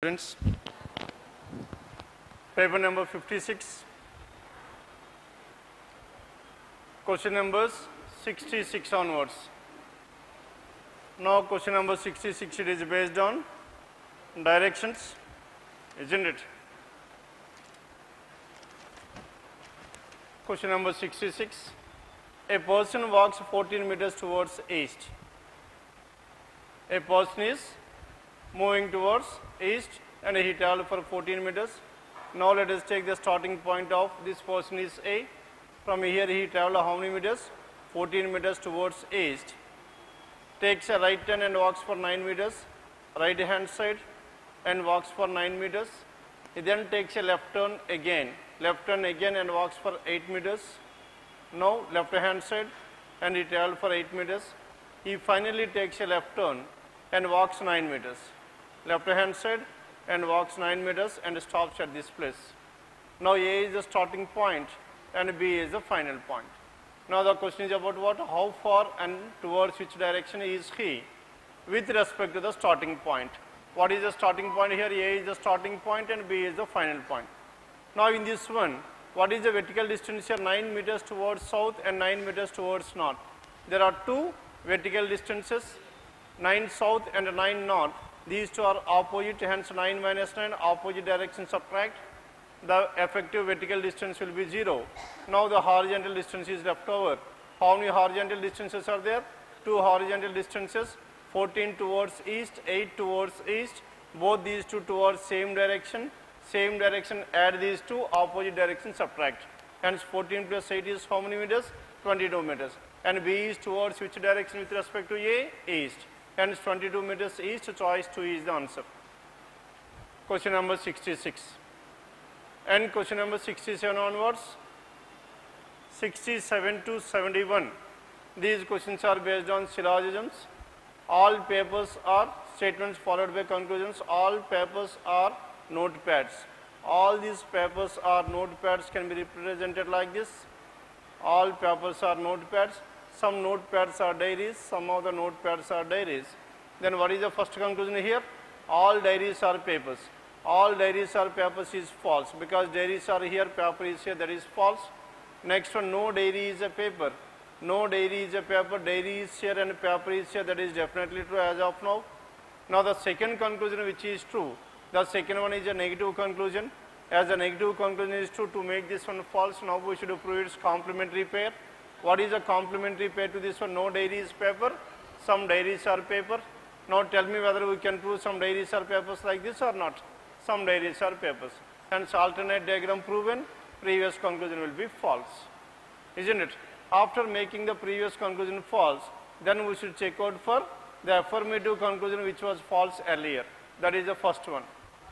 Students, paper number 56, question numbers 66 onwards. Now question number 66, it is based on directions, isn't it? Question number 66, a person walks 14 meters towards east. A person is moving towards east and he traveled for 14 meters. Now let us take the starting point of this person is A. From here he traveled how many meters? 14 meters towards east. Takes a right turn and walks for 9 meters, right hand side, and walks for 9 meters. He then takes a left turn again and walks for 8 meters. Now left hand side and he traveled for 8 meters. He finally takes a left turn and walks 9 meters. Left hand side and walks 9 meters and stops at this place. Now A is the starting point and B is the final point. Now the question is about what? How far and towards which direction is he with respect to the starting point. What is the starting point here? A is the starting point and B is the final point. Now in this one, what is the vertical distance here? 9 meters towards south and 9 meters towards north. There are two vertical distances, 9 south and 9 north. These two are opposite, hence 9 minus 9, opposite direction subtract. The effective vertical distance will be 0. Now the horizontal distance is left over. How many horizontal distances are there? Two horizontal distances, 14 towards east, 8 towards east. Both these two towards same direction, add these two, opposite direction subtract. Hence 14 plus 8 is how many meters? 22 meters. And B is towards which direction with respect to A? East. Hence 22 meters east, choice 2 is the answer. Question number 66. And question number 67 onwards, 67 to 71. These questions are based on syllogisms. All papers are statements followed by conclusions. All papers are notepads. All these papers are notepads, can be represented like this. All papers are notepads. Some notepads are diaries, some of the notepads are diaries. Then what is the first conclusion here? All diaries are papers. All diaries are papers is false, because diaries are here, paper is here, that is false. Next one, no diary is a paper. No diary is a paper, diary is here and paper is here, that is definitely true as of now. Now the second conclusion which is true, the second one is a negative conclusion. As the negative conclusion is true, to make this one false, now we should prove its complementary pair. What is a complementary pair to this one? No diary is paper, some diaries are paper. Now tell me whether we can prove some diaries are papers like this or not. Some diaries are papers. Hence alternate diagram proven, previous conclusion will be false. Isn't it? After making the previous conclusion false, then we should check out for the affirmative conclusion which was false earlier. That is the first one.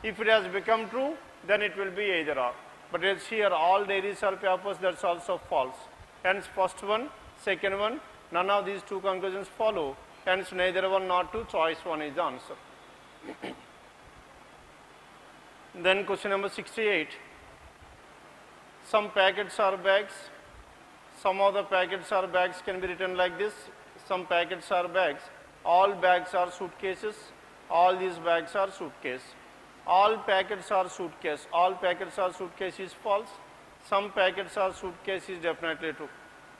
If it has become true, then it will be either or. But as here all diaries are papers, that's also false. Hence first one, second one, none of these two conclusions follow. Hence neither one nor two, choice 1 is the answer. Then question number 68. Some packets are bags. Some of the packets are bags, can be written like this. Some packets are bags. All bags are suitcases. All these bags are suitcase. All packets are suitcase. All packets are suitcase is false. Some packets are suitcase is definitely true.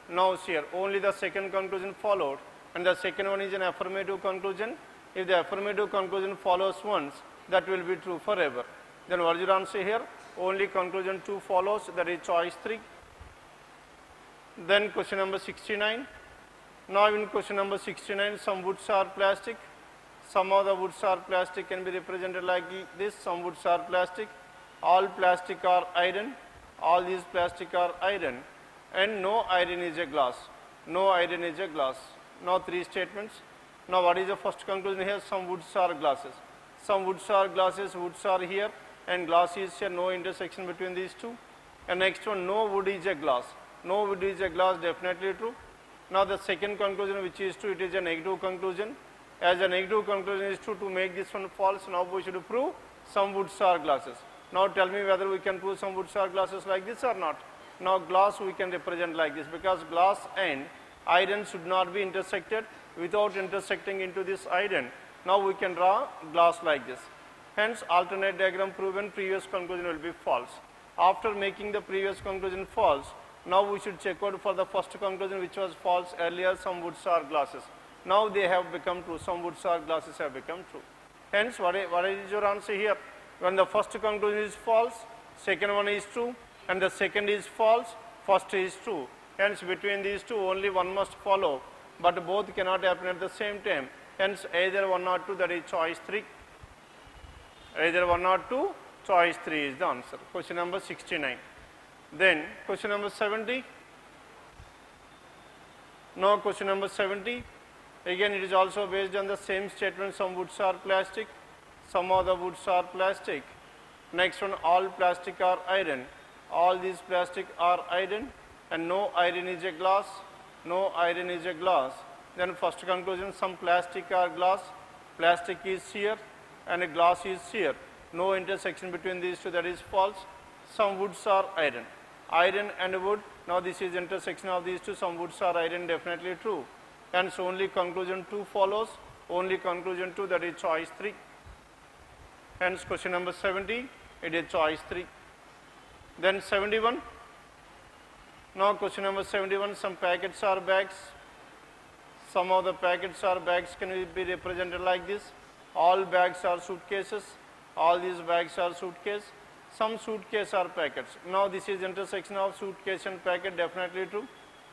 Now here only the second conclusion followed, and the second one is an affirmative conclusion. If the affirmative conclusion follows once, that will be true forever. Then what is your answer here? Only conclusion 2 follows, that is choice 3. Then question number 69. Now in question number 69, some woods are plastic. Some of the woods are plastic, can be represented like this. Some woods are plastic. All plastic are iron. All these plastic are iron. And no iron is a glass. No iron is a glass. Now 3 statements. Now what is the first conclusion here? Some woods are glasses. Some woods are glasses, woods are here and glass is here, no intersection between these two. And next one, no wood is a glass. No wood is a glass, definitely true. Now the second conclusion which is true, it is a negative conclusion. As a negative conclusion is true, to make this one false, now we should prove some woods are glasses. Now tell me whether we can prove some woods are glasses like this or not. Now glass we can represent like this, because glass and iron should not be intersected. Without intersecting into this iron, now we can draw glass like this. Hence, alternate diagram proven, previous conclusion will be false. After making the previous conclusion false, now we should check out for the first conclusion which was false earlier, some woods are glasses. Now they have become true, some woods are glasses have become true. Hence, what is your answer here? When the first conclusion is false, second one is true, and the second is false, first is true. Hence, between these two, only one must follow, but both cannot happen at the same time. Hence, either 1 or 2, that is choice 3. Either 1 or 2, choice 3 is the answer. Question number 69. Then, question number 70. Now, question number 70. Again, it is also based on the same statement, some woods are plastic, some of the woods are plastic. Next one, all plastic are iron. All these plastic are iron, and no iron is a glass. No iron is a glass. Then first conclusion, some plastic are glass. Plastic is shear and a glass is shear. No intersection between these two, that is false. Some woods are iron. Iron and wood, now this is intersection of these two, some woods are iron, definitely true. Hence only conclusion 2 follows, only conclusion 2, that is choice 3. Hence question number 70, it is choice 3. Then 71. Now question number 71, some packets are bags. Some of the packets are bags can be represented like this. All bags are suitcases. All these bags are suitcase. Some suitcase are packets. Now this is intersection of suitcase and packet, definitely true.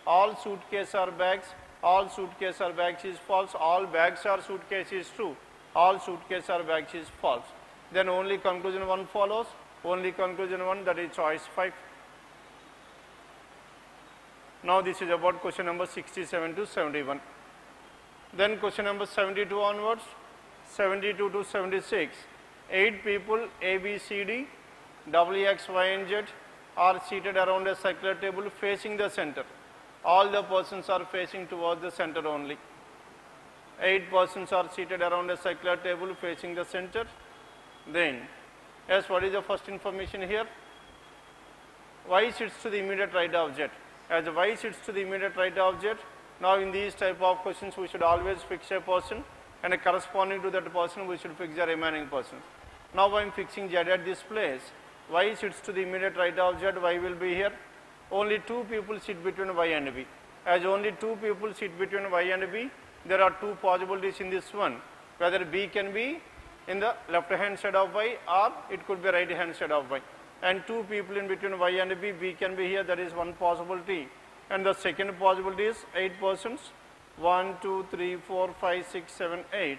All suitcase are bags. All suitcase are bags is false. All bags are suitcase is true. All suitcase are bags is false. Then only conclusion 1 follows. Only conclusion 1, that is choice 5. Now this is about question number 67 to 71. Then question number 72 onwards, 72 to 76. 8 people A, B, C, D, W, X, Y, and Z are seated around a circular table facing the center. All the persons are facing towards the center only. 8 persons are seated around a circular table facing the center. Then, yes, what is the first information here? Y sits to the immediate right of Z. As Y sits to the immediate right of Z, now in these type of questions we should always fix a person, and corresponding to that person we should fix the remaining persons. Now I am fixing Z at this place. Y sits to the immediate right of Z, Y will be here. Only 2 people sit between Y and B. As only 2 people sit between Y and B, there are 2 possibilities in this one. Whether B can be in the left hand side of Y or it could be right hand side of Y. And 2 people in between Y and B, B can be here, that is one possibility. And the second possibility is 8 persons, 1, 2, 3, 4, 5, 6, 7, 8.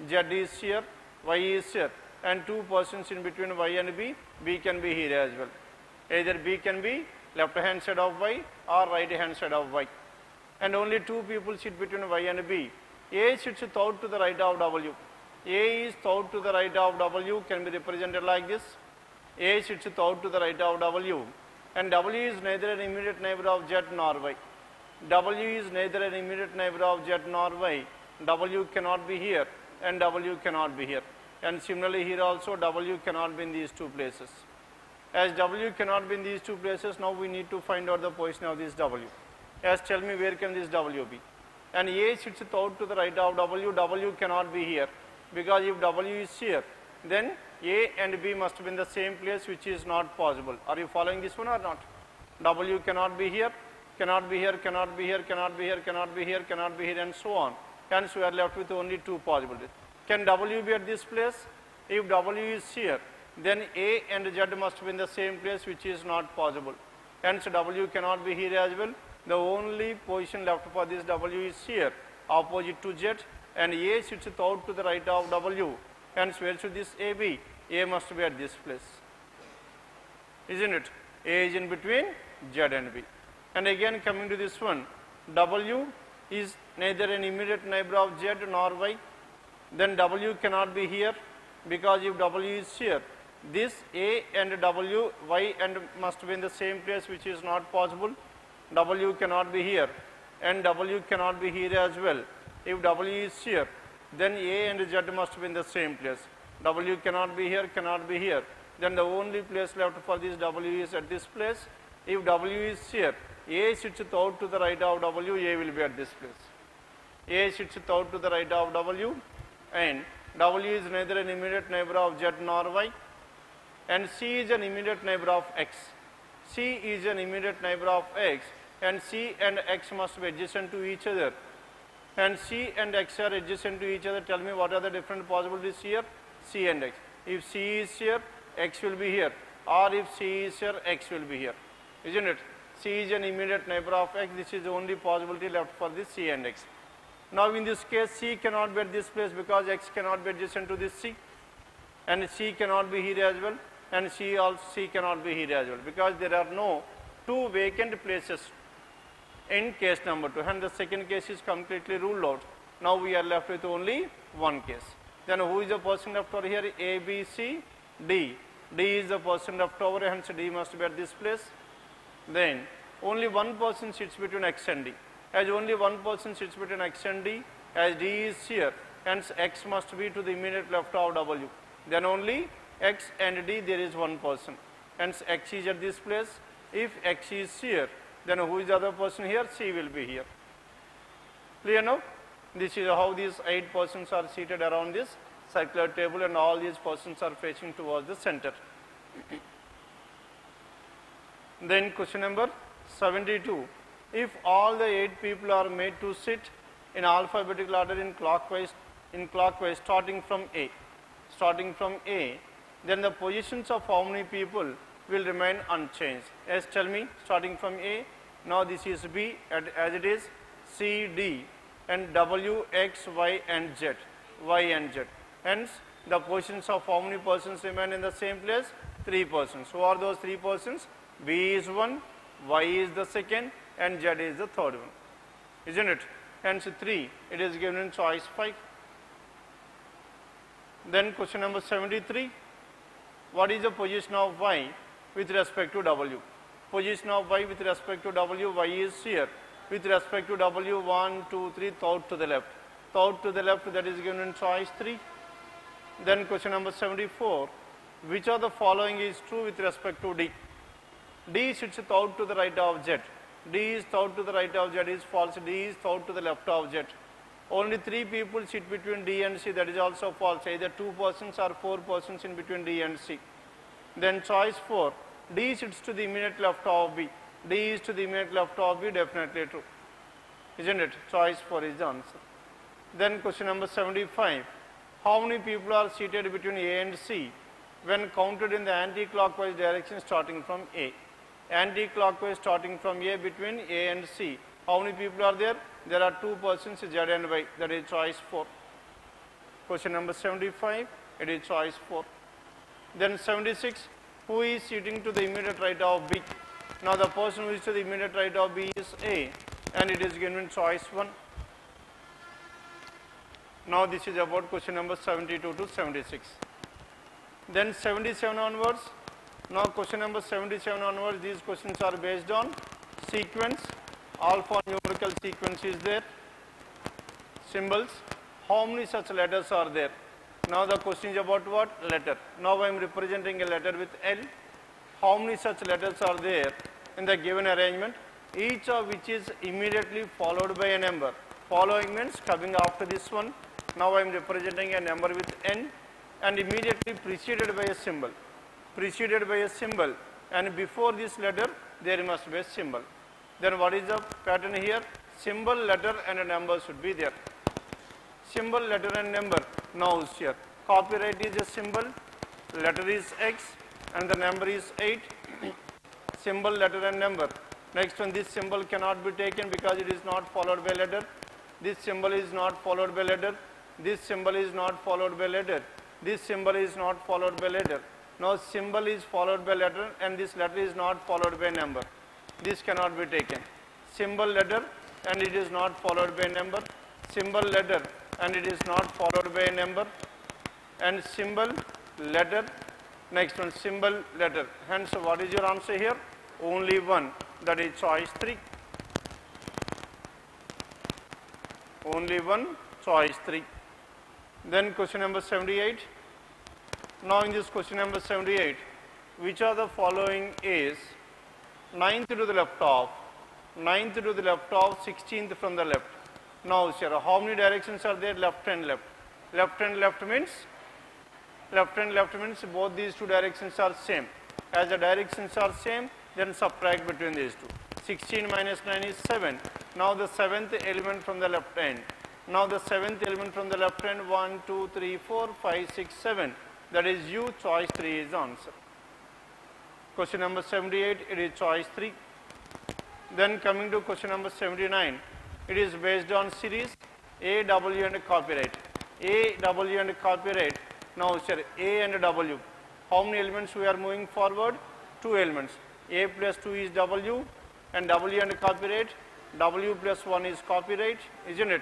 Z is here, Y is here. And 2 persons in between Y and B, B can be here as well. Either B can be left hand side of Y or right hand side of Y. And only 2 people sit between Y and B. A sits third to the right of W. A is third to the right of W, can be represented like this. A sits third to the right of W. And W is neither an immediate neighbor of Z nor Y. W is neither an immediate neighbor of Z nor Y. W cannot be here and W cannot be here. And similarly here also W cannot be in these 2 places. As W cannot be in these 2 places, now we need to find out the position of this W. As tell me where can this W be? And A sits third to the right of W, W cannot be here. Because if W is here, then A and B must be in the same place, which is not possible. Are you following this one or not? W cannot be here, cannot be here, cannot be here, cannot be here, cannot be here, cannot be here, and so on. Hence we are left with only 2 possibilities. Can W be at this place? If W is here, then A and Z must be in the same place, which is not possible. Hence W cannot be here as well. The only position left for this W is here, opposite to Z, and A sits third to the right of W. Hence where should this A be? A must be at this place. Isn't it? A is in between Z and B. And again coming to this one, W is neither an immediate neighbor of Z nor Y. Then W cannot be here, because if W is here, this A and W, Y and must be in the same place, which is not possible. W cannot be here and W cannot be here as well. If W is here, then A and Z must be in the same place. W cannot be here, cannot be here. Then the only place left for this W is at this place. If W is here, A sits third to the right of W, A will be at this place. A sits third to the right of W, and W is neither an immediate neighbor of Z nor Y, and C is an immediate neighbor of X. C is an immediate neighbor of X, and C and X must be adjacent to each other. And C and X are adjacent to each other. Tell me what are the different possibilities here? C and X. If C is here, X will be here. Or if C is here, X will be here. Isn't it? C is an immediate neighbor of X. This is the only possibility left for this C and X. Now in this case, C cannot be at this place because X cannot be adjacent to this C. And C cannot be here as well. And C cannot be here as well, because there are no two vacant places in case number 2. And the second case is completely ruled out. Now we are left with only one case. Then who is the person left over here? A, B, C, D. D is the person left over, hence D must be at this place. Then only one person sits between X and D. As only one person sits between X and D, as D is here, hence X must be to the immediate left of W. Then only X and D there is one person. Hence X is at this place. If X is here, then who is the other person here? C will be here. Clear now? This is how these 8 persons are seated around this circular table, and all these persons are facing towards the center. Then question number 72. If all the 8 people are made to sit in alphabetical order in clockwise starting from A, then the positions of how many people will remain unchanged? Yes, tell me, starting from A. Now this is B as it is, C, D, and W, X, Y and Z. Hence, the positions of how many persons remain in the same place? 3 persons. Who are those 3 persons? B is 1, Y is the second, and Z is the third one. Isn't it? Hence 3, it is given in choice 5. Then question number 73. What is the position of Y with respect to W? Position of Y with respect to W, Y is here. With respect to W, 1, 2, 3, third to the left. Third to the left, that is given in choice 3. Then question number 74. Which of the following is true with respect to D? D sits third to the right of Z. D is third to the right of Z is false. D is third to the left of Z. Only 3 people sit between D and C, that is also false. Either 2 persons or 4 persons in between D and C. Then choice 4. D sits to the immediate left of B. D is to the immediate left of B, definitely true. Isn't it? Choice 4 is the answer. Then question number 75. How many people are seated between A and C when counted in the anti-clockwise direction starting from A? Anti-clockwise starting from A between A and C. How many people are there? There are 2 persons, Z and Y. That is choice 4. Question number 75. It is choice 4. Then 76. Who is sitting to the immediate right of B? Now the person who is to the immediate right of B is A, and it is given in choice 1. Now this is about question number 72 to 76. Then 77 onwards. Now question number 77 onwards, these questions are based on sequence. Alphanumerical sequence is there. Symbols. How many such letters are there? Now the question is about what? Letter. Now I am representing a letter with L. How many such letters are there in the given arrangement? Each of which is immediately followed by a number. Following means coming after this one. Now I am representing a number with N, and immediately preceded by a symbol. Preceded by a symbol, and before this letter there must be a symbol. Then what is the pattern here? Symbol, letter and a number should be there. Symbol, letter and number. Now here, copyright is a symbol, letter is X and the number is 8. Symbol, letter and number. Next one, this symbol cannot be taken because it is not followed by letter. This symbol is not followed by letter. This symbol is not followed by letter. This symbol is not followed by letter. Now symbol is followed by letter, and this letter is not followed by number. This cannot be taken. Symbol, letter, and it is not followed by number. Symbol, letter, and it is not followed by a number. And symbol, letter. Next one, symbol, letter. Hence, what is your answer here? Only one. That is choice 3. Only one, choice 3. Then question number 78. Now in this question number 78, which of the following is 9th to the left of, 9th to the left of, 16th from the left? Now sir, how many directions are there? Left and left. Left and left means both these two directions are same. As the directions are same, then subtract between these two. 16 minus 9 is 7. Now the seventh element from the left hand. Now the seventh element from the left hand, 1, 2, 3, 4, 5, 6, 7. That is U, choice 3 is the answer. Question number 78, it is choice 3. Then coming to question number 79, it is based on series A, W and copyright. A, W and copyright. Now sir, A and W. How many elements we are moving forward? 2 elements. A plus 2 is W and W and copyright. W plus 1 is copyright, isn't it?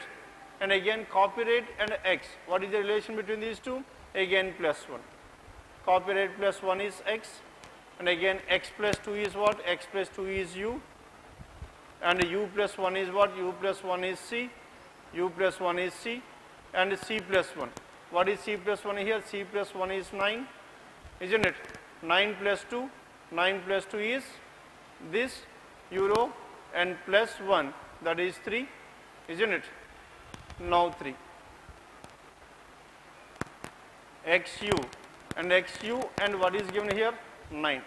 And again copyright and X. What is the relation between these two? Again plus 1. Copyright plus 1 is X. And again X plus 2 is what? X plus 2 is U. And U plus 1 is what? U plus 1 is C. U plus 1 is C. And C plus 1. What is C plus 1 here? C plus 1 is 9. Isn't it? 9 plus 2. 9 plus 2 is this euro and plus 1, that is 3. Isn't it? Now 3. XU and XU and what is given here? 9.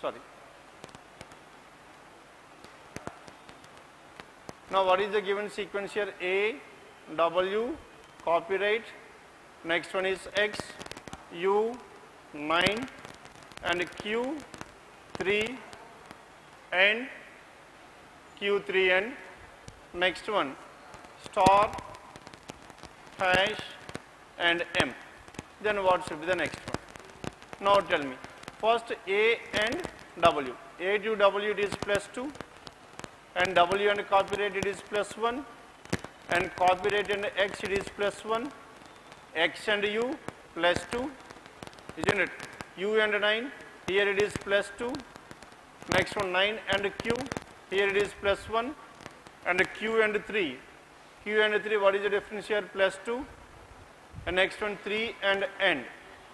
Sorry. Now what is the given sequence here? A, W, copyright. Next one is X, U, 9 and Q, 3 and Q3 and next one star, hash and M. Then what should be the next one? Now tell me. First A and W. A to W it is plus 2 and W and copyright it is plus 1 and copyright and X it is plus 1. X and U plus 2, isn't it? U and 9, here it is plus 2. Next one 9 and Q, here it is plus 1 and Q and 3. Q and 3, what is the difference here? Plus 2. And next one 3 and N.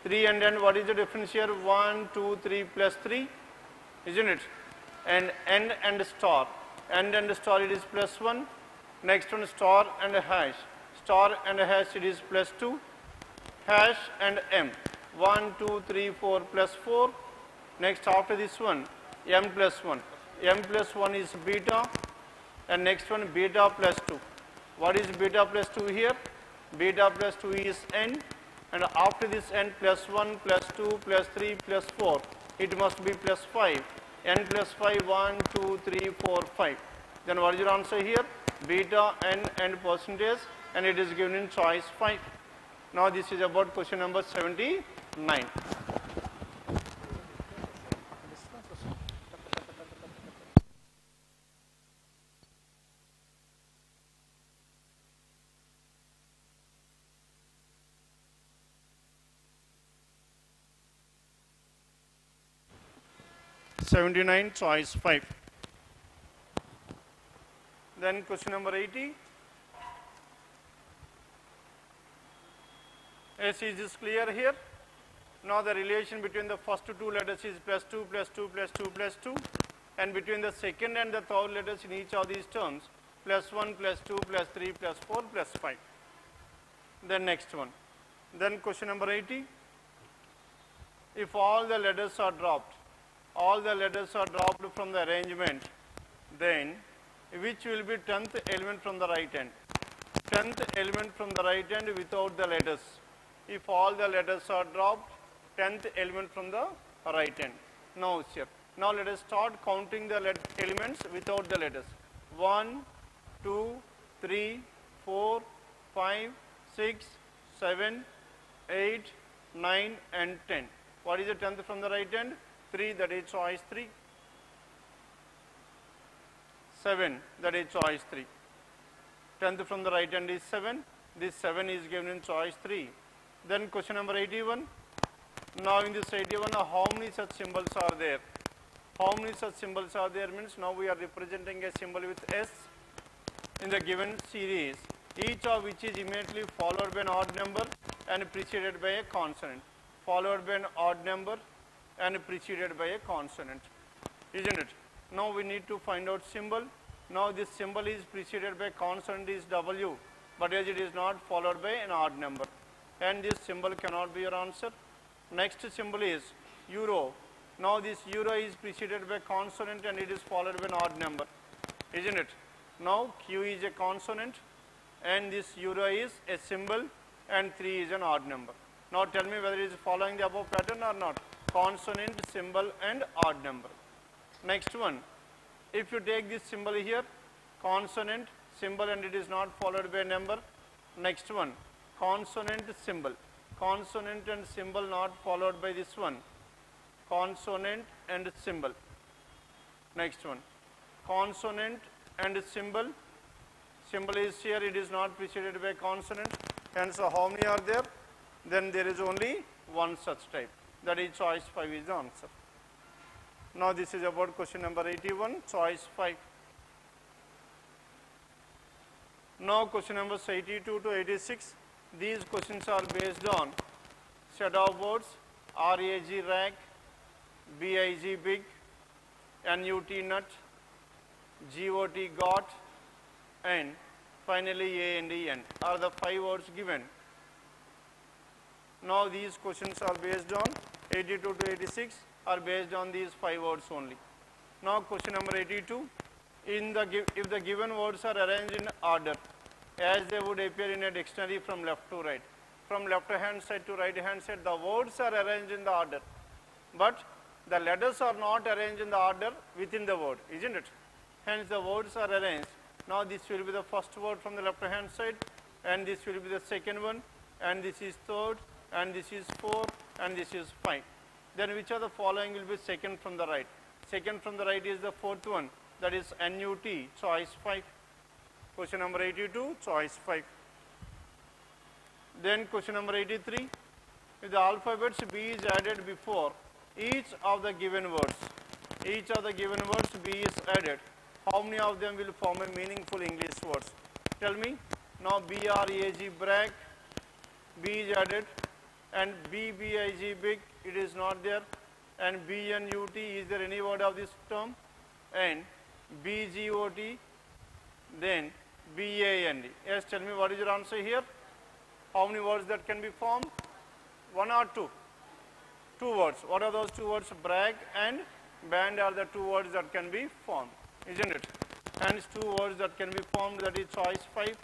3 and N, what is the difference here? 1, 2, 3 plus 3, isn't it? And N and star. N and star it is plus 1. Next one star and hash. Star and hash it is plus 2. Hash and M. 1, 2, 3, 4 plus 4. Next after this one, M plus 1. M plus 1 is beta and next one beta plus 2. What is beta plus 2 here? Beta plus 2 is N and after this N plus 1 plus 2 plus 3 plus 4. It must be plus 5. N plus 5, 1, 2, 3, 4, 5. Then what is your answer here? Beta, N and percentage and it is given in choice 5. Now this is about question number 79. 79, choice 5. Then question number 80. Yes, is this clear here? Now the relation between the first two letters is plus 2, plus 2, plus 2, plus 2. And between the second and the third letters in each of these terms, plus 1, plus 2, plus 3, plus 4, plus 5. Then next one. Then question number 80. If all the letters are dropped from the arrangement, then which will be 10th element from the right hand? 10th element from the right hand without the letters. If all the letters are dropped, 10th element from the right hand. Now, sir. Now let us start counting the elements without the letters. 1, 2, 3, 4, 5, 6, 7, 8, 9 and 10. What is the 10th from the right hand? 3, that is choice 3. 7, that is choice 3. 10th from the right hand is 7. This 7 is given in choice 3. Then question number 81. Now in this 81, how many such symbols are there? How many such symbols are there means now we are representing a symbol with S in the given series, each of which is immediately followed by an odd number and preceded by a consonant. Followed by an odd number and preceded by a consonant, isn't it? Now we need to find out symbol. Now this symbol is preceded by consonant is W, but as it is not followed by an odd number. and this symbol cannot be your answer. Next symbol is euro. Now this euro is preceded by consonant and it is followed by an odd number, isn't it? Now Q is a consonant and this euro is a symbol and 3 is an odd number. Now tell me whether it is following the above pattern or not. Consonant, symbol and odd number. Next one, if you take this symbol here, consonant, symbol and it is not followed by a number. Next one, consonant, symbol. Consonant and symbol not followed by this one. Consonant and symbol. Next one, consonant and symbol. Symbol is here, it is not preceded by consonant. Hence, how many are there? Then there is only one such type. That is choice 5 is the answer. Now this is about question number 81, choice 5. Now question numbers 82 to 86. These questions are based on set of words RAG rag, BIG big, NUT nut, GOT got, and finally A and EN are the 5 words given. Now these questions are based on 82 to 86 are based on these 5 words only. Now question number 82, if the given words are arranged in order as they would appear in a dictionary from left to right. From left hand side to right hand side, the words are arranged in the order, but the letters are not arranged in the order within the word, isn't it? Hence the words are arranged. Now this will be the first word from the left hand side, and this will be the second one, and this is third, and this is fourth, and this is 5. Then which of the following will be second from the right? Second from the right is the fourth one, that is NUT, choice 5. Question number 82, choice 5. Then question number 83, if the alphabets B is added before each of the given words, B is added, how many of them will form a meaningful English words? Tell me. Now BRAG brag, B is added, and BBIG big, it is not there, and BNUT, is there any word of this term? And BGOT, then BAND. Yes, tell me what is your answer here? How many words that can be formed? 1 or 2? 2 words. What are those 2 words? Brag and band are the 2 words that can be formed, isn't it? Hence 2 words that can be formed, that is choice 5.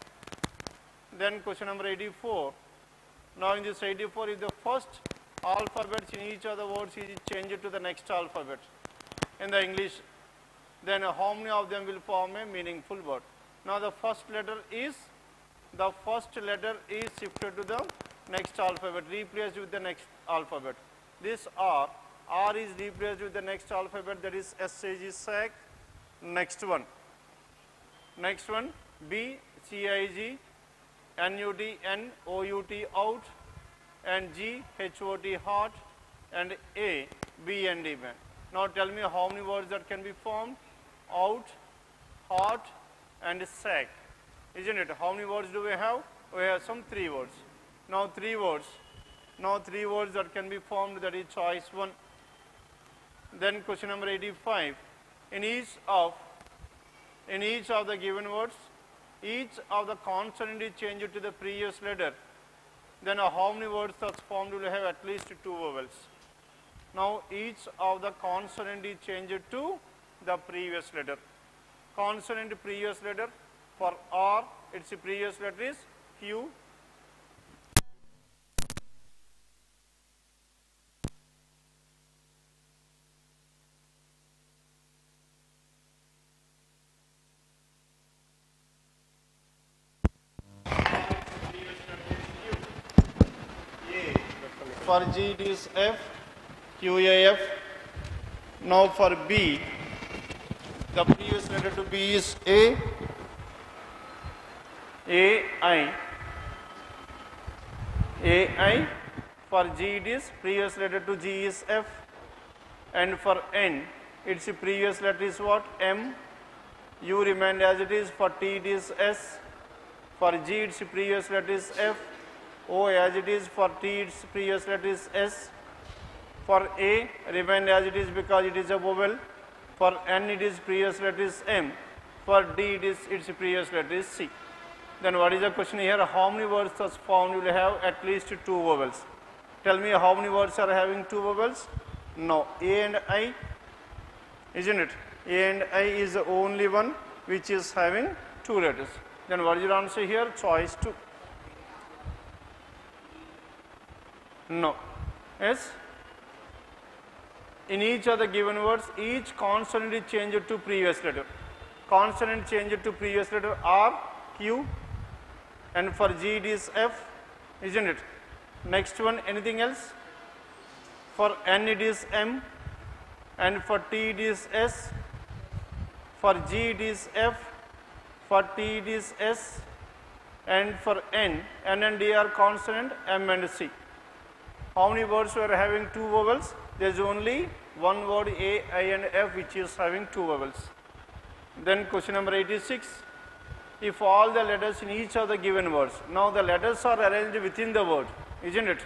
Then question number 84. Now in this 84, if the first alphabets in each of the words is changed to the next alphabet in the English, then how many of them will form a meaningful word? Now the first letter is shifted to the next alphabet, replaced with the next alphabet. This R is replaced with the next alphabet, that is SAG SAG. Next one, B CIG, NUT N OUT out, and G HOT hot, and A BND man. Now tell me how many words that can be formed? Out, hot, and sack, isn't it? How many words do we have? We have some 3 words. Now 3 words. Now 3 words that can be formed, that is choice 1. Then question number 85. In each of the given words, each of the consonant is changed to the previous letter. Then how many words such formed will have at least 2 vowels? Now each of the consonant is changed to the previous letter. Consonant previous letter, for R, its previous letter is Q. For G it is F, QAF. Now for B, the previous letter to B is AI. For G it is previous letter to G is F, and for N its previous letter is what? M. U remained as it is. For T it is S. For G its previous letter is F. O as it is. For T its previous letter is S. For A remained as it is because it is a vowel. For N it is previous letter is M. For D it is its previous letter is C. Then what is the question here? How many words thus formed will have at least 2 vowels? Tell me how many words are having 2 vowels? No. A and I, isn't it? A and I is the only one which is having 2 letters. Then what is your answer here? Choice 2. No. Yes? In each of the given words, each consonant is changed to previous letter. Consonant changed to previous letter R, Q, and for G it is F, isn't it? Next one, anything else? For N it is M, and for T it is S, for G it is F, for T it is S, and for N and D are consonant, M and C. How many words we are having 2 vowels? There is only one word A, I and F which is having 2 vowels. Then question number 86. If all the letters in each of the given words, now the letters are arranged within the word, isn't it?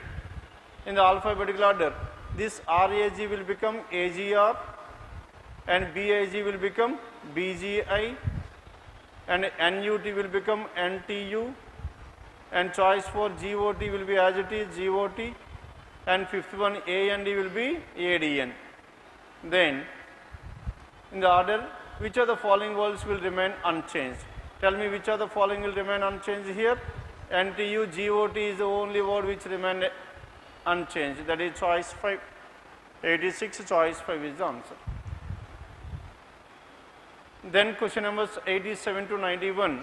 In the alphabetical order, this RAG will become AGR, and BIG will become BGI, and NUT will become NTU, and choice for GOT will be as it is GOT, and fifth one A and D will be ADN. Then in the order, which of the following words will remain unchanged? Tell me which of the following will remain unchanged here? NTU, GOT is the only word which remain unchanged, that is choice 5. 86, choice 5 is the answer. Then question numbers 87 to 91.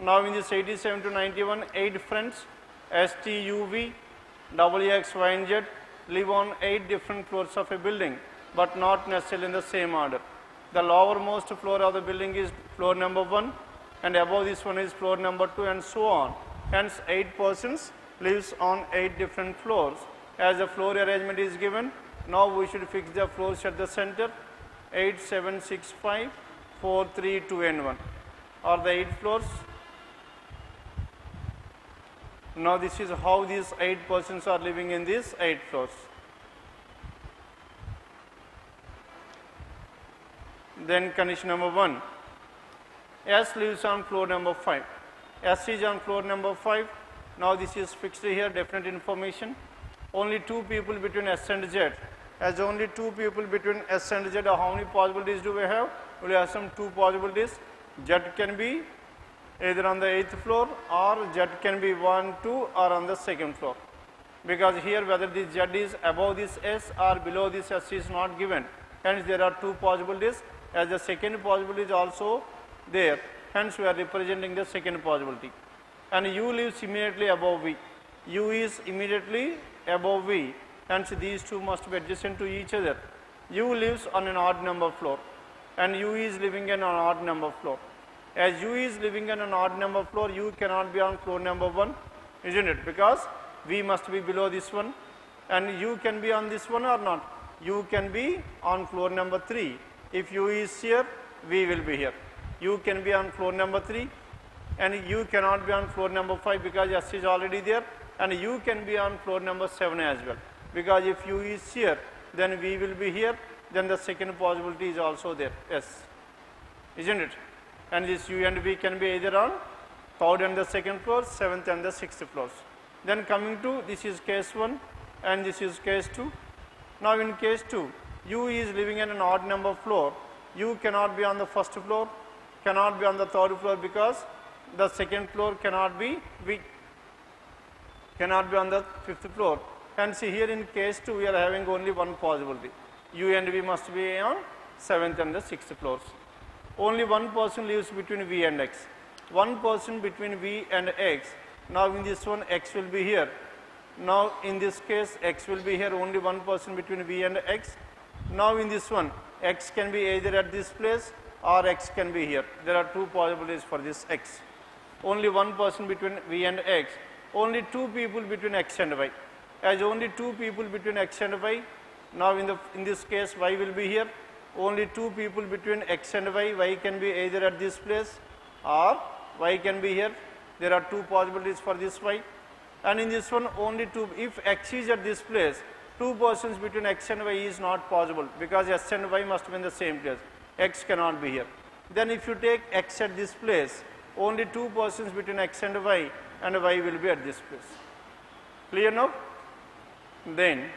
Now in this 87 to 91, 8 friends STUV, WX, Y and Z live on 8 different floors of a building, but not necessarily in the same order. The lowermost floor of the building is floor number 1, and above this one is floor number 2, and so on. Hence 8 persons lives on 8 different floors. As the floor arrangement is given, now we should fix the floors at the center. 8, 7, 6, 5, 4, 3, 2 and 1 are the 8 floors. Now this is how these 8 persons are living in these 8 floors. Then condition number 1. S lives on floor number 5. S is on floor number 5. Now this is fixed here, definite information. Only 2 people between S and Z. As only 2 people between S and Z, how many possibilities do we have? We have some 2 possibilities. Z can be either on the 8th floor, or Z can be 1, 2 or on the 2nd floor. Because here whether this Z is above this S or below this S is not given. Hence there are 2 possibilities, as the second possibility is also there. Hence we are representing the second possibility. And U lives immediately above V. U is immediately above V. Hence these 2 must be adjacent to each other. U lives on an odd number floor, and U is living in an odd number floor. As U is living in an odd number floor, U cannot be on floor number 1, isn't it? Because V must be below this one, and U can be on this one or not. U can be on floor number 3. If U is here, V will be here. U can be on floor number 3, and U cannot be on floor number 5 because S is already there, and U can be on floor number 7 as well. Because if U is here, then V will be here, then the second possibility is also there, S, isn't it? And this U and V can be either on 3rd and the 2nd floor, 7th and the 6th floors. Then coming to, this is case 1 and this is case 2. Now in case 2, U is living in an odd number floor. U cannot be on the 1st floor, cannot be on the 3rd floor because the 2nd floor cannot be V, cannot be on the 5th floor. And see here in case 2 we are having only one possibility. U and V must be on 7th and the 6th floors. Only one person lives between V and X. One person between V and X. Now in this one X will be here. Now in this case X will be here, only one person between V and X. Now in this one X can be either at this place or X can be here. There are 2 possibilities for this X. Only one person between V and X. Only 2 people between X and Y. As only 2 people between X and Y, now in this case Y will be here. Only 2 people between X and Y. Y can be either at this place or Y can be here. There are 2 possibilities for this Y. And in this one only 2, if X is at this place, 2 persons between X and Y is not possible because S and Y must be in the same place. X cannot be here. Then if you take X at this place, only two persons between X and Y will be at this place. Clear now? Then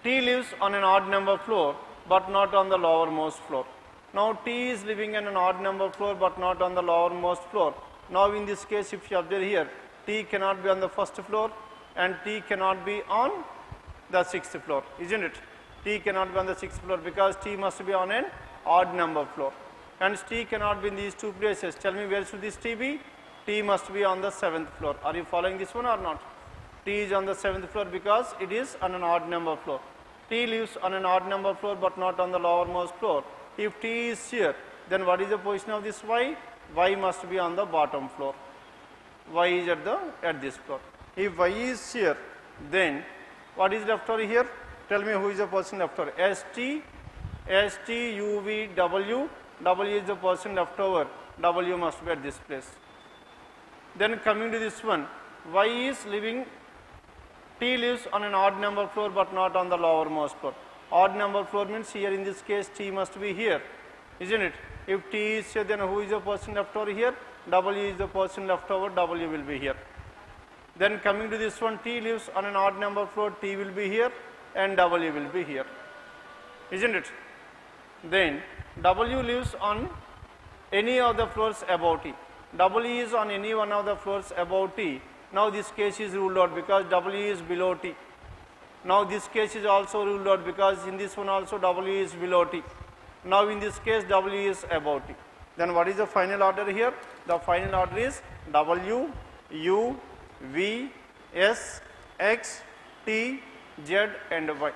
T lives on an odd number floor but not on the lowermost floor. Now T is living in an odd number floor but not on the lowermost floor. Now in this case, if you observe here, T cannot be on the first floor and T cannot be on the sixth floor, isn't it? T cannot be on the sixth floor because T must be on an odd number floor. Hence T cannot be in these two places. Tell me, where should this T be? T must be on the seventh floor. Are you following this one or not? T is on the seventh floor because it is on an odd number floor. T lives on an odd number floor but not on the lowermost floor. If T is here, then what is the position of this Y? Y must be on the bottom floor. Y is at this floor. If Y is here, then what is left over here? Tell me who is the person left over. ST, U, V, W. W is the person left over. W must be at this place. Then coming to this one, Y is living, T lives on an odd number floor but not on the lowermost floor. Odd number floor means here in this case T must be here, isn't it? If T is here, then who is the person left over here? W is the person left over, W will be here. Then coming to this one, T lives on an odd number floor, T will be here and W will be here, isn't it? Then W lives on any of the floors above T. W is on any one of the floors above T. Now this case is ruled out because W is below T. Now this case is also ruled out because in this one also W is below T. Now in this case W is above T. Then what is the final order here? The final order is W, U, V, S, X, T, Z and Y.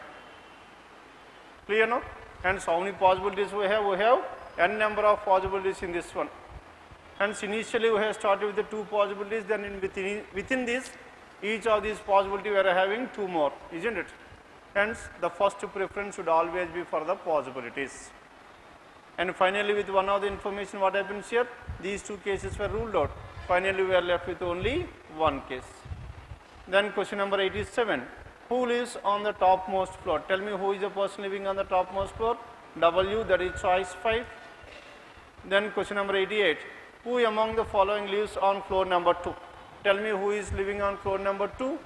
Clear now? Hence how many possibilities we have? We have n number of possibilities in this one. Hence initially we have started with the two possibilities, then within this, each of these possibilities we are having two more, isn't it? Hence the first preference should always be for the possibilities. And finally with one of the information, what happens here? These two cases were ruled out. Finally we are left with only one case. Then question number 87. Who lives on the topmost floor? Tell me who is the person living on the topmost floor? W, that is choice 5. Then question number 88. Who among the following lives on floor number 2? Tell me who is living on floor number 2?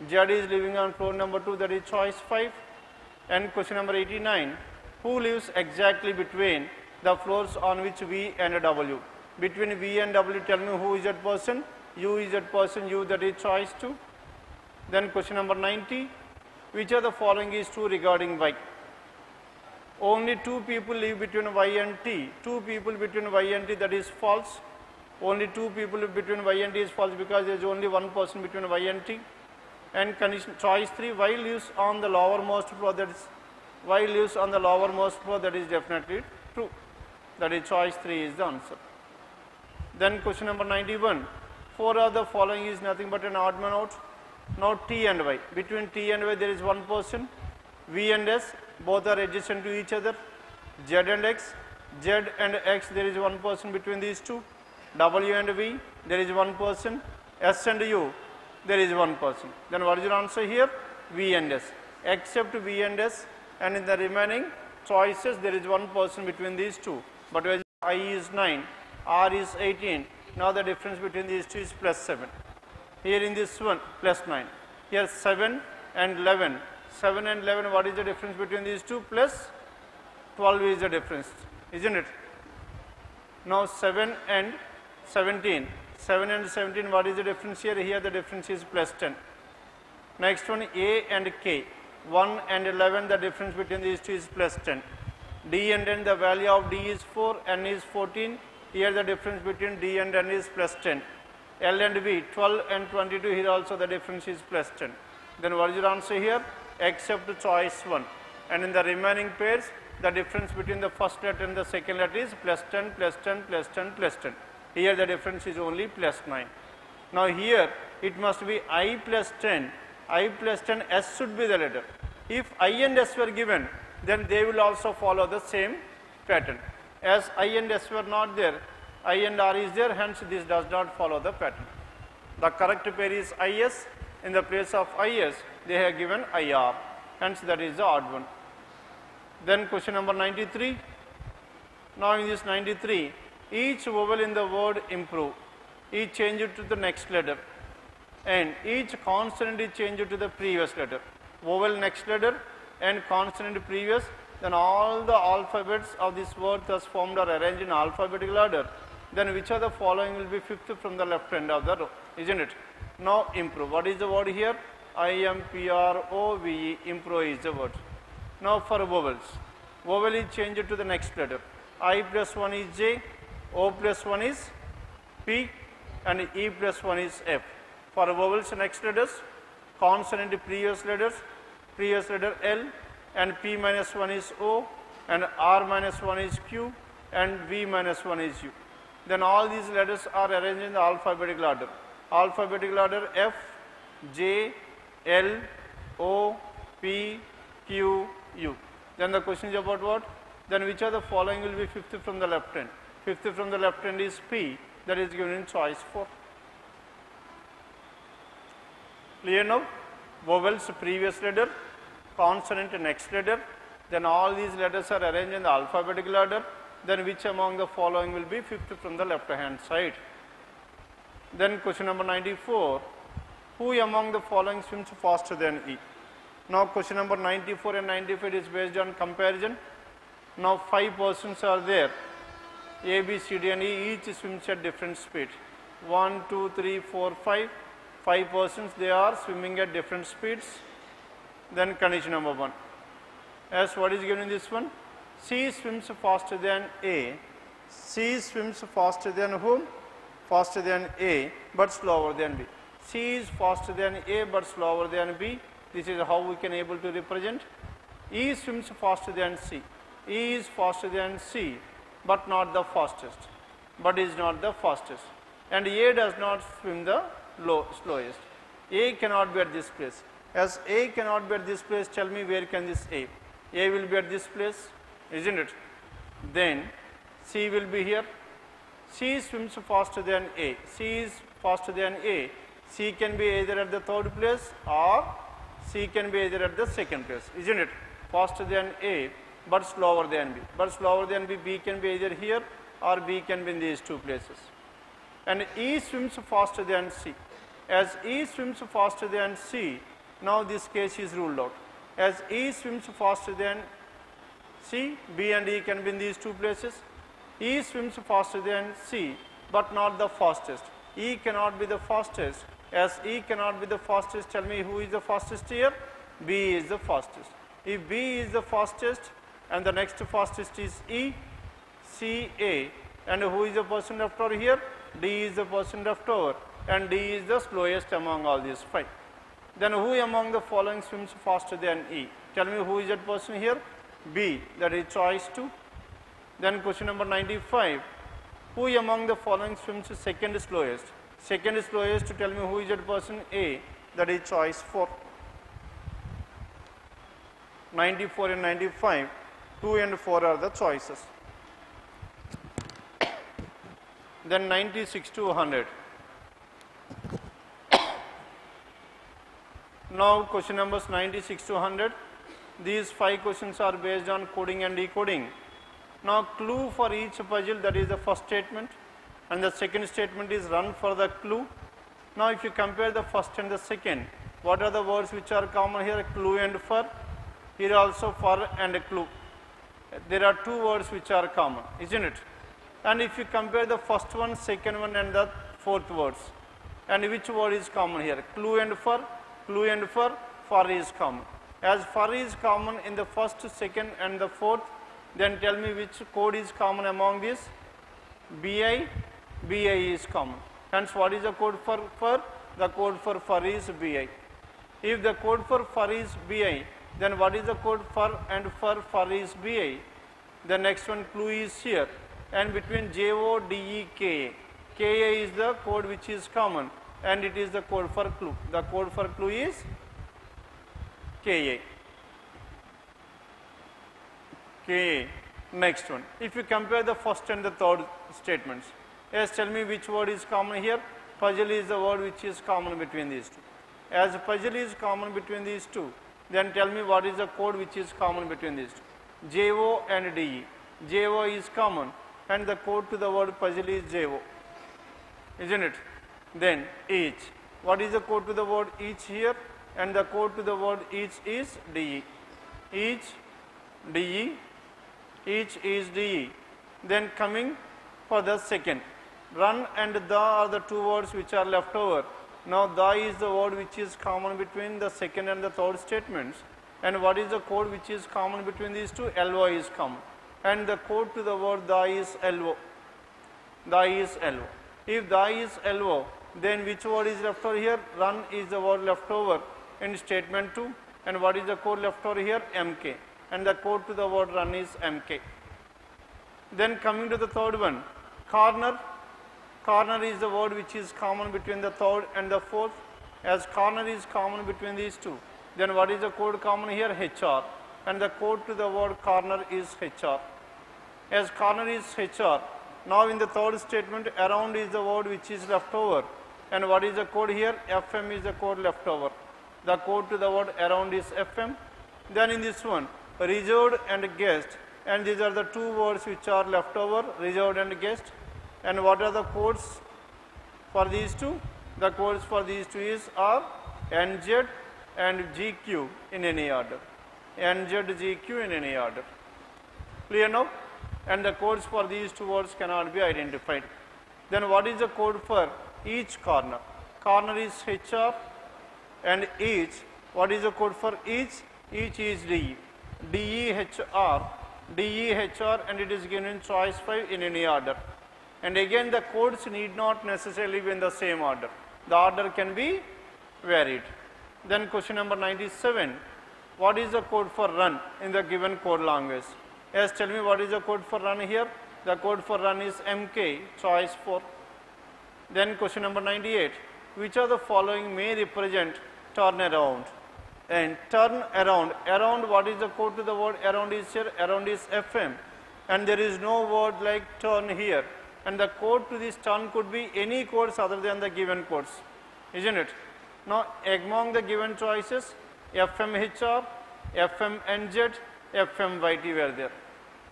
Z is living on floor number 2, that is choice 5. And question number 89. Who lives exactly between the floors on which V and W? Between V and W, tell me who is that person? U is that person, U, that is choice 2. Then question number 90. Which of the following is true regarding Y? Only two people live between Y and T. Two people between Y and T, that is false. Only two people between Y and T is false because there is only one person between Y and T. And condition choice 3, Y lives on the lowermost floor, that is Y lives on the lowermost floor, that is definitely true. That is choice 3 is the answer. Then question number 91. 4 of the following is nothing but an odd man out. Now T and Y. Between T and Y there is one person. V and S both are adjacent to each other. Z and X. Z and X there is one person between these two. W and V there is one person. S and U there is one person. Then what is your answer here? V and S. Except V and S, and in the remaining choices there is one person between these two. But where I is 9, R is 18. Now the difference between these two is plus 7. Here in this one plus 9. Here 7 and 11. 7 and 11, what is the difference between these two? Plus 12 is the difference, isn't it? Now 7 and 17. 7 and 17, what is the difference here? Here the difference is plus 10. Next one, A and K. 1 and 11, the difference between these two is plus 10. D and N, the value of D is 4, N is 14. Here the difference between D and N is plus 10. L and V, 12 and 22, here also the difference is plus 10. Then what is your answer here? Except choice 1. And in the remaining pairs, the difference between the first letter and the second letter is plus 10, plus 10, plus 10, plus 10. Here the difference is only plus 9. Now here it must be I plus 10. I plus 10, S should be the letter. If I and S were given, then they will also follow the same pattern. As I and S were not there, I and R is there, hence this does not follow the pattern. The correct pair is IS. In the place of IS, they have given IR, hence that is the odd one. Then question number 93. Now in this 93, each vowel in the word improve is changed to the next letter, and each consonant is changed to the previous letter. Vowel next letter and consonant previous, then all the alphabets of this word thus formed are arranged in alphabetical order. Then which of the following will be fifth from the left hand of the row, isn't it? Now improve. What is the word here? I-M-P-R-O-V-E, improve is the word. Now for vowels, vowel is changed to the next letter. I plus 1 is J, O plus 1 is P, and E plus 1 is F. For vowels next letters, consonant previous letter L, and P minus 1 is O, and R minus 1 is Q, and V minus 1 is U. Then all these letters are arranged in the alphabetical order. Alphabetical order F, J, L, O, P, Q, U. Then the question is about what? Then which of the following will be fifth from the left hand? Fifth from the left hand is P, that is given in choice 4. Clear now? Vowels previous letter, consonant next letter, then all these letters are arranged in the alphabetical order. Then which among the following will be fifth from the left hand side? Then question number 94, who among the following swims faster than E? Now question number 94 and 95 is based on comparison. Now 5 persons are there, A, B, C, D and E, each swims at different speed. 1, 2, 3, 4, 5. 5 persons, they are swimming at different speeds. Then condition number 1. As what is given in this one? C swims faster than A. C swims faster than whom? Faster than A, but slower than B. C is faster than A, but slower than B. This is how we can able to represent. E swims faster than C. E is faster than C, but not the fastest. But is not the fastest. And A does not swim the slowest. A cannot be at this place. As A cannot be at this place, tell me where can this A? A will be at this place, isn't it? Then C will be here. C swims faster than A. C is faster than A. C can be either at the third place or C can be either at the second place, isn't it? Faster than A, but slower than B. But slower than B, B can be either here or B can be in these two places. And E swims faster than C. As E swims faster than C, now this case is ruled out. As E swims faster than C, B and E can be in these two places. E swims faster than C, but not the fastest. E cannot be the fastest. As E cannot be the fastest, tell me who is the fastest here? B is the fastest. If B is the fastest and the next fastest is E, C, A, and who is the person left over here? D is the person left over, and D is the slowest among all these 5. Then who among the following swims faster than E? Tell me who is that person here? B, that is choice 2. Then question number 95, who among the following swims second slowest? Second slowest, to tell me who is that person? A, that is choice 4. 94 and 95, 2 and 4 are the choices. Then 96 to 100. Now question numbers 96 to 100. These 5 questions are based on coding and decoding. Now clue for each puzzle, that is the first statement, and the second statement is run for the clue. Now if you compare the first and the second, what are the words which are common here? Clue and for. Here also for and clue. There are 2 words which are common, isn't it? And if you compare the first one, second one and the fourth words, and which word is common here? Clue and for is common. As for is common in the first, second and the fourth, then tell me which code is common among these? BI is common. Hence what is the code for for? The code for is BI. If the code for is BI, then what is the code for and for is BI? The next one, clue, is here, and between JODE KA. KA is the code which is common, and it is the code for clue. The code for clue is KA. KA. Next one. If you compare the first and the third statements, yes, tell me which word is common here? Puzzle is the word which is common between these two. As puzzle is common between these two, then tell me what is the code which is common between these two? JO and DE. JO is common, and the code to the word puzzle is JO, isn't it? Then each. What is the code to the word each here? And the code to the word each is DE. Each, DE, each is DE. Then coming for the second. Run and the are the two words which are left over. Now the is the word which is common between the second and the third statements. And what is the code which is common between these two? LO is common. And the code to the word the is LO. The is LO. If the is LO, then which word is left over here? Run is the word left over in statement 2. And what is the code left over here? MK. And the code to the word run is MK. Then coming to the third one, corner. Corner is the word which is common between the third and the fourth. As corner is common between these two, then what is the code common here? HR. And the code to the word corner is HR. As corner is HR, now in the third statement, around is the word which is left over. And what is the code here? FM is the code left over. The code to the word around is FM. Then in this one, reserved and guest. And these are the two words which are left over, reserved and guest. And what are the codes for these two? The codes for these two is are NZ and GQ in any order. NZ, GQ in any order. Clear now? And the codes for these two words cannot be identified. Then what is the code for each corner? Corner is HR and each. What is the code for each? Each is DE. DEHR. DEHR, and it is given in choice 5 in any order. And again the codes need not necessarily be in the same order. The order can be varied. Then question number 97. What is the code for run in the given code language? Yes, tell me what is the code for run here? The code for run is MK, choice 4. Then question number 98. Which of the following may represent turn around? And turn around. Around, what is the code to the word around is here? Around is FM. And there is no word like turn here. And the code to this turn could be any codes other than the given codes, isn't it? Now, among the given choices, FMHR, FMNZ, FMYT were there.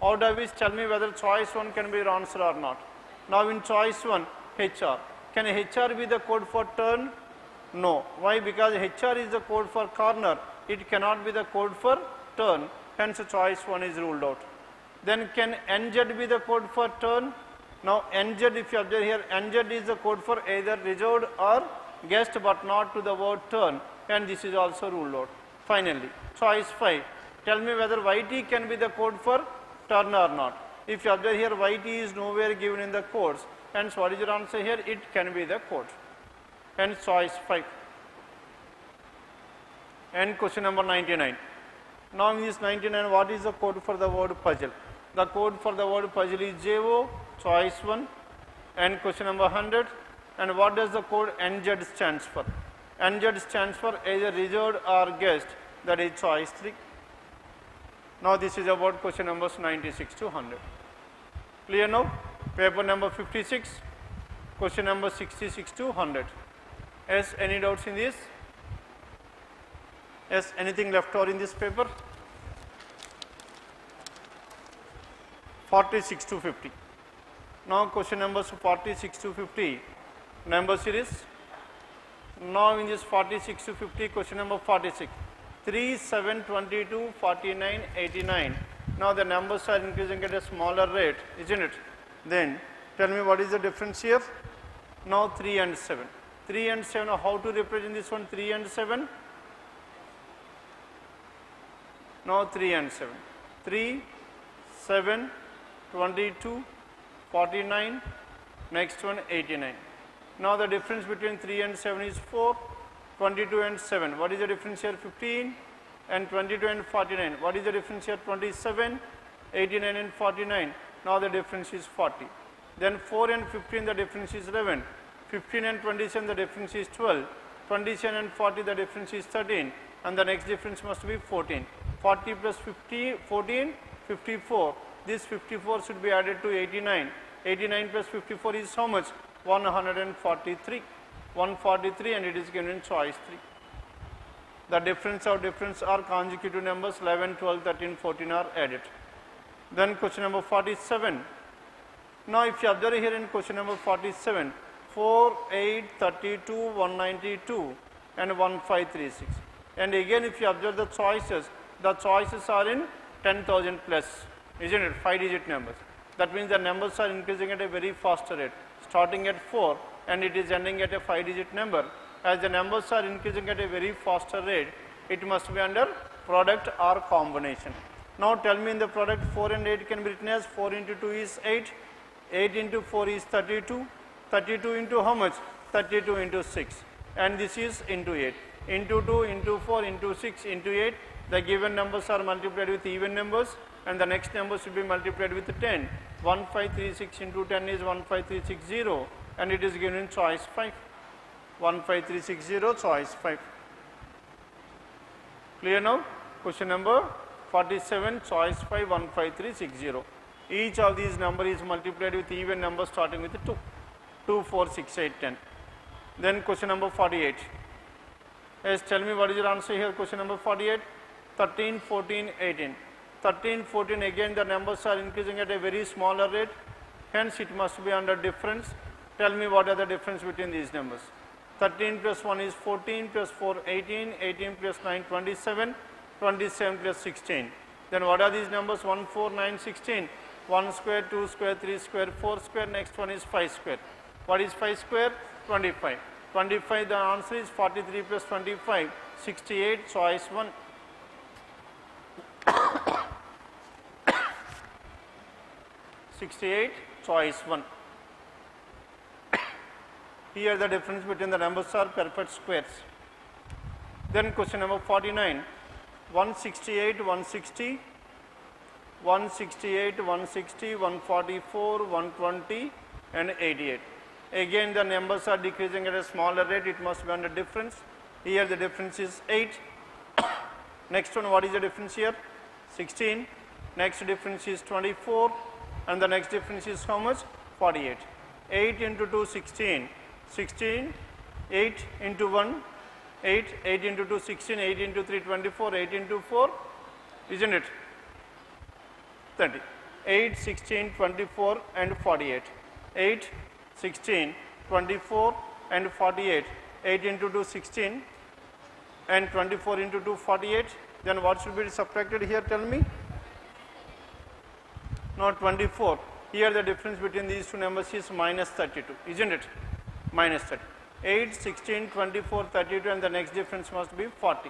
Out of which, tell me whether choice 1 can be your answer or not. Now, in choice 1, HR. Can HR be the code for turn? No. Why? Because HR is the code for corner. It cannot be the code for turn. Hence, choice 1 is ruled out. Then, can NZ be the code for turn? Now NZ, if you observe here, NZ is the code for either reserved or guest, but not to the word turn, and this is also ruled out. Finally, choice 5. Tell me whether YT can be the code for turn or not. If you observe here, YT is nowhere given in the codes, hence what is your answer here? It can be the code. Hence choice 5. And question number 99. Now in this 99, what is the code for the word puzzle? The code for the word puzzle is JO, choice 1. And question number 100. And what does the code NZ stands for? NZ stands for either reserved or guest, that is choice 3. Now this is about question numbers 96 to 100. Clear now? Paper number 56, question number 66 to 100. Yes, any doubts in this? Yes, anything left over in this paper? 46 to 50. Now question numbers 46 to 50, number series. Now in this 46 to 50, question number 46. 3, 7, 22, 49, 89. Now the numbers are increasing at a smaller rate, isn't it? Then tell me what is the difference here? Now 3 and 7. 3 and 7, how to represent this one? 3 and 7. Now 3 and 7. 3, 7, 22, 49, next one 89. Now the difference between 3 and 7 is 4, 22 and 7. What is the difference here? 15, and 22 and 49. What is the difference here? 27, 89 and 49. Now the difference is 40. Then 4 and 15, the difference is 11. 15 and 27, the difference is 12. 27 and 40, the difference is 13. And the next difference must be 14. 40 plus 50, 14, 54. This 54 should be added to 89. 89 plus 54 is how much? 143. 143, and it is given in choice 3. The difference of difference are consecutive numbers 11, 12, 13, 14 are added. Then question number 47. Now, if you observe here in question number 47, 4, 8, 32, 192 and 1536. And again, if you observe the choices are in 10,000 plus, isn't it? 5-digit numbers. That means the numbers are increasing at a very faster rate, starting at 4 and it is ending at a 5-digit number. As the numbers are increasing at a very faster rate, it must be under product or combination. Now tell me, in the product 4 and 8 can be written as 4 into 2 is 8, 8 into 4 is 32, 32 into how much? 32 into 6, and this is into 8, into 2, into 4, into 6, into 8. The given numbers are multiplied with even numbers and the next number should be multiplied with 10. 1536 into 10 is 15360 and it is given in choice 5. 15360, choice 5. Clear now? Question number 47, choice 5, 15360. Each of these numbers is multiplied with even numbers starting with 2. 2, 4, 6, 8, 10. Then question number 48. Yes, tell me what is your answer here. Question number 48. 13, 14, 18. 13, 14, again the numbers are increasing at a very smaller rate. Hence it must be under difference. Tell me what are the difference between these numbers. 13 plus 1 is 14, plus 4, 18, 18 plus 9, 27, 27 plus 16. Then what are these numbers? 1, 4, 9, 16. 1 square, 2 square, 3 square, 4 square, next one is 5 square. What is 5 square? 25. 25, the answer is 43 plus 25, 68, choice 1. 68, choice 1. Here the difference between the numbers are perfect squares. Then question number 49, 168, 160, 168, 160, 144, 120 and 88. Again the numbers are decreasing at a smaller rate, it must be under difference. Here the difference is 8. Next one, what is the difference here? 16. Next difference is 24 and the next difference is how much? 48. 8 into 2, 16. 16, 8 into 1, 8, 8 into 2, 16, 8 into 3, 24, 8 into 4, isn't it? 30. 8, 16, 24 and 48. 8, 16, 24 and 48. 8 into 2, 16 and 24 into 2, 48. Then what should be subtracted here, tell me? No, 24. Here the difference between these two numbers is minus 32, isn't it? Minus 30. 8, 16, 24, 32 and the next difference must be 40.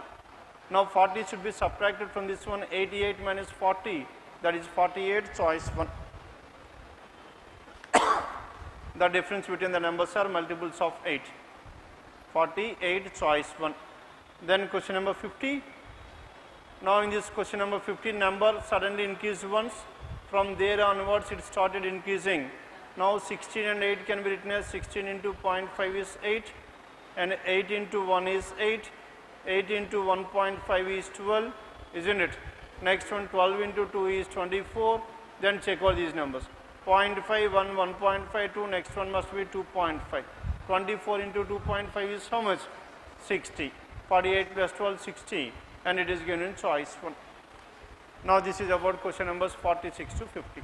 Now 40 should be subtracted from this one. 88 minus 40, that is 48, choice 1. The difference between the numbers are multiples of 8. 48, choice 1. Then question number 50. Now in this question number 50, number suddenly increased once. From there onwards it started increasing. Now 16 and 8 can be written as 16 into 0.5 is 8 and 8 into 1 is 8, 8 into 1.5 is 12, isn't it? Next one, 12 into 2 is 24, then check all these numbers. 0.5, 1, 1.5, 2, next one must be 2.5. 24 into 2.5 is how much? 60. 48 plus 12, 60, and it is given in choice 1. Now this is about question numbers 46 to 50.